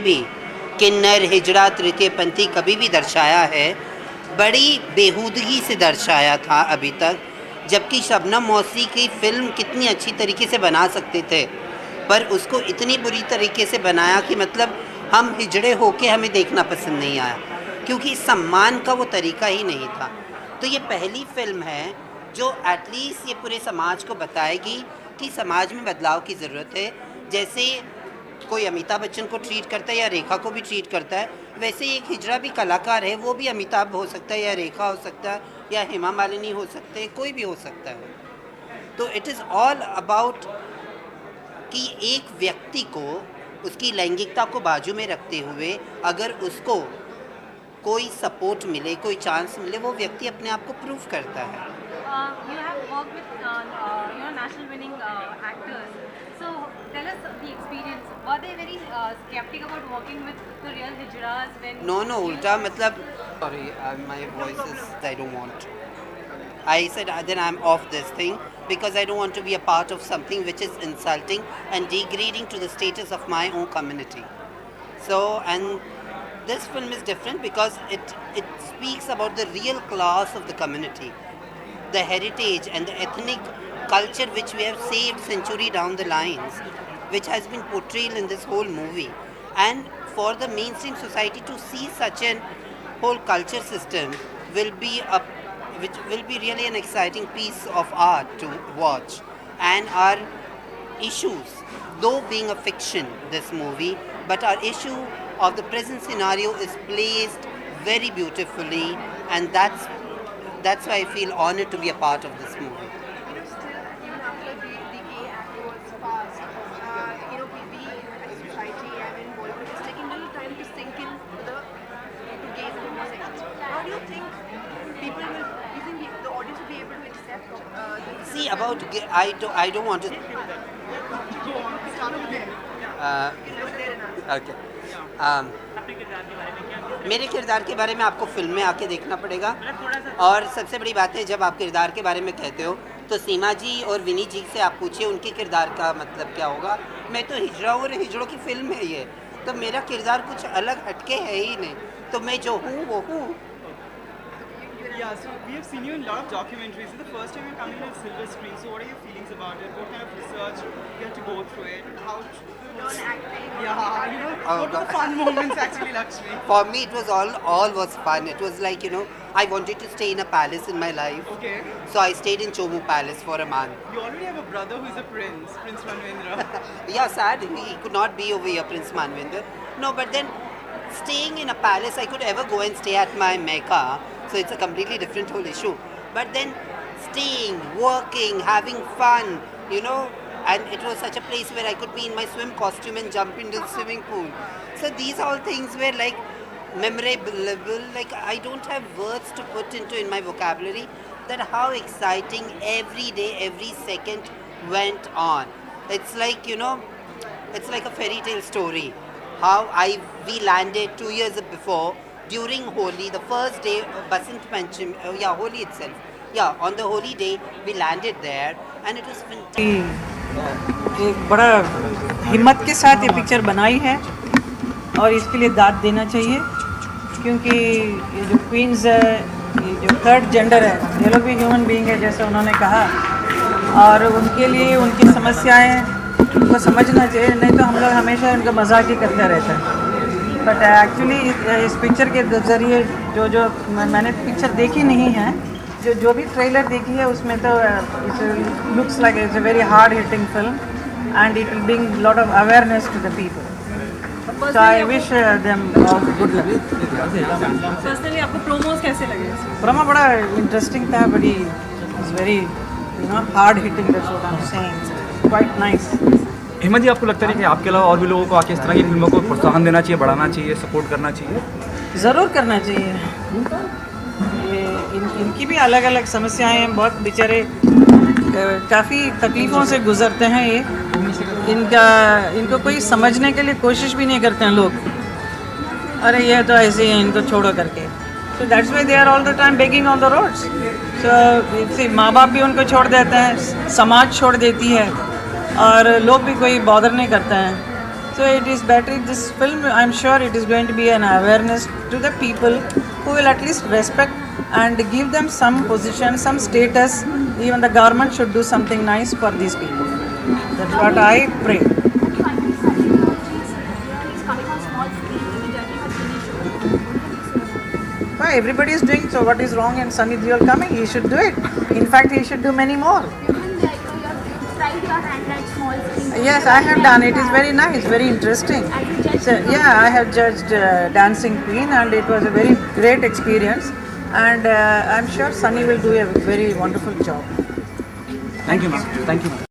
भी किन्नर, हिजड़ा, तृतीयपंथी कभी भी दर्शाया है, बड़ी बेहूदगी से दर्शाया था अभी तक। जबकि शबनम मौसी की फ़िल्म कितनी अच्छी तरीके से बना सकते थे, पर उसको इतनी बुरी तरीके से बनाया कि मतलब हम हिजड़े होके हमें देखना पसंद नहीं आया, क्योंकि सम्मान का वो तरीका ही नहीं था। तो ये पहली फ़िल्म है जो एटलीस्ट ये पूरे समाज को बताएगी कि समाज में बदलाव की ज़रूरत है। जैसे कोई अमिताभ बच्चन को ट्रीट करता है या रेखा को भी ट्रीट करता है, वैसे एक हिजड़ा भी कलाकार है, वो भी अमिताभ हो सकता है या रेखा हो सकता है या हेमा मालिनी हो सकते हैं, कोई भी हो सकता है। तो इट इज़ ऑल अबाउट कि एक व्यक्ति को उसकी लैंगिकता को बाजू में रखते हुए अगर उसको कोई सपोर्ट मिले, कोई चांस मिले, वो व्यक्ति अपने आप को प्रूव करता है। You have worked with national winning actors. So tell us the experience. Were they very skeptic about working with the real hijras when? No, ulta मतलब sorry, my voice is I don't want. I said then I'm off this thing because I don't want to be a part of something which is insulting and degrading to the status of my own community. So and this film is different because it speaks about the real class of the community, the heritage and the ethnic culture which we have saved century down the lines, which has been portrayed in this whole movie. And for the mainstream society to see such an whole culture system will be really an exciting piece of art to watch. And our issues, though being a fiction, this movie, but our issue of the present scenario is placed very beautifully, and that's why I feel honored to be a part of this movie. Still, even after the gay act was passed, we as a society and in Bollywood, it's taking a little time to sink in to gays and homosexuals. How do you think the audience will be able to accept See, about gay, I don't want to. start over there? Look there enough. Okay. मेरे किरदार के बारे में आपको film में आके देखना पड़ेगा। और सबसे बड़ी बात है, जब आप किरदार के बारे में कहते हो तो सीमा जी और विनी जी से आप पूछिए उनके किरदार का मतलब क्या होगा। मैं तो हिजड़ा और हिजड़ों की फिल्म है ये, तो मेरा किरदार कुछ अलग हटके है ही नहीं, तो मैं जो हूँ वो हूँ। Yeah, so we have seen you in a lot of documentaries. It's the first time you're coming to the silver screen. So what are your feelings about it? What kind of research you have to go through it? How to Learn acting. Yeah, Oh, what were the God. fun moments actually, Lakshmi? For me, it was all was fun. It was like, I wanted to stay in a palace in my life. Okay. So I stayed in Chomu Palace for a month. You already have a brother who is a prince, Prince Manvendra. Yeah, sad. He could not be over here, Prince Manvinder. No, but then staying in a palace, I could ever go and stay at my Mecca. So it's a completely different whole issue. But then staying, working, having fun, and it was such a place where I could be in my swim costume and jump into the swimming pool. So these all things were like memorable. Like I don't have words to put into in my vocabulary that how exciting every day, every second went on. It's like, it's like a fairy tale story. How we landed 2 years before during Holi, the first day of Basant Panchami, Holi itself. Yeah, on the holy day we landed there and it was fantastic. एक बड़ा हिम्मत के साथ ये picture बनाई है और इसके लिए दाद देना चाहिए, क्योंकि ये जो क्वींस है, ये जो थर्ड जेंडर है, ये लोग भी ह्यूमन बीइंग है जैसे उन्होंने कहा, और उनके लिए उनकी समस्याएं उनको समझना चाहिए। नहीं तो हम लोग हमेशा उनका मजाक ही करते रहते हैं। बट एक्चुअली इस पिक्चर के ज़रिए जो मैंने पिक्चर देखी नहीं है, जो भी ट्रेलर देखी है उसमें तो it looks like it's a very hard hitting film and it will bring lot of awareness to the people. So I wish them good luck. Personally आपको प्रोमोज कैसे लगे? प्रोमो बड़ा इंटरेस्टिंग था, बड़ी it's very hard hitting, that's what I am saying, quite nice. Hema ji, आपको लगता है कि आपके अलावा और भी लोगों को आके इस तरह की फिल्मों को प्रोत्साहन देना चाहिए, बढ़ाना चाहिए, सपोर्ट करना चाहिए? ज़रूर करना चाहिए। ये इनकी भी अलग अलग समस्याएं हैं, बहुत बेचारे काफ़ी तकलीफ़ों से गुज़रते हैं ये। इनको कोई समझने के लिए कोशिश भी नहीं करते हैं लोग, अरे ये तो ऐसे ही है, इनको छोड़ो करके। So that's why they are all the time begging on the roads. So माँ बाप भी उनको छोड़ देते हैं, समाज छोड़ देती है, और लोग भी कोई बॉदर नहीं करते हैं। So it is better. This film, I'm sure it is going to be an awareness to the people who will at least respect and give them some position, some status. Even the government should do something nice for these people. That's what I pray. Why everybody is doing, so what is wrong in Sunny Deol coming? He should do it. In fact, he should do many more. Yes, I have done. It is very nice, very interesting. So, yeah, I have judged Dancing Queen, and it was a very great experience. And I'm sure Sunny will do a very wonderful job. Thank you, ma'am. Thank you, ma'am.